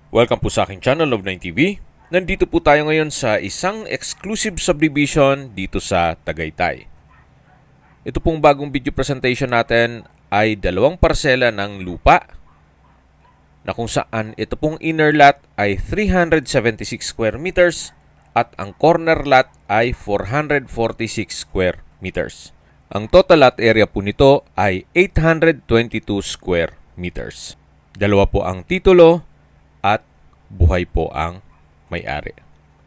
Welcome po sa aking channel, Love9TV. Nandito po tayo ngayon sa isang exclusive subdivision dito sa Tagaytay. Ito pong bagong video presentation natin ay dalawang parsela ng lupa na kung saan ito pong inner lot ay 376 square meters at ang corner lot ay 446 square meters. Ang total lot area po nito ay 822 square meters. Dalawa po ang titulo at buhay po ang may-ari.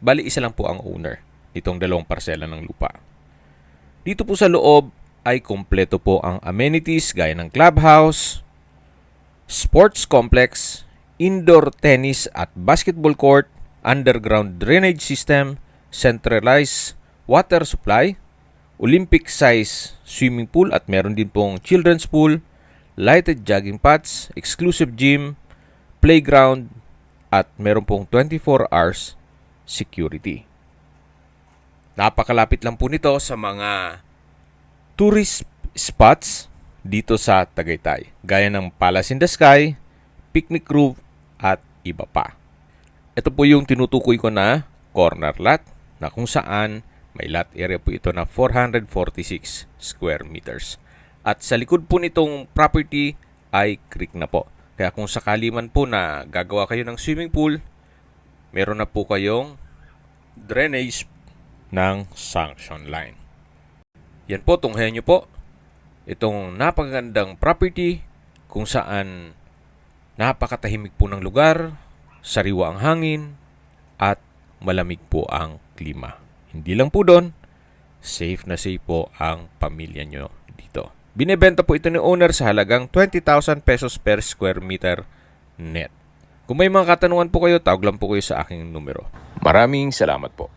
Bali, isa lang po ang owner nitong dalawang parsela ng lupa. Dito po sa loob ay kumpleto po ang amenities gaya ng clubhouse, sports complex, indoor tennis at basketball court, underground drainage system, centralized water supply, Olympic-size swimming pool at meron din pong children's pool, lighted jogging paths, exclusive gym, playground, at meron pong 24 hours security. Napakalapit lang po nito sa mga tourist spots dito sa Tagaytay, gaya ng Palace in the Sky, Picnic Roof, at iba pa. Ito po yung tinutukoy ko na corner lot na kung saan may lot area po ito na 446 square meters. At sa likod po nitong property ay creek na po. Kaya kung sakali man po na gagawa kayo ng swimming pool, meron na po kayong drainage ng sanction line. Yan po, tunghayan nyo po itong napakagandang property kung saan napakatahimik po ng lugar, sariwa ang hangin, at malamig po ang klima. Hindi lang po doon, safe na safe po ang pamilya nyo dito. Binebenta po ito ni owner sa halagang 20,000 pesos per square meter net. Kung may mga katanungan po kayo, tawag lang po kayo sa aking numero. Maraming salamat po.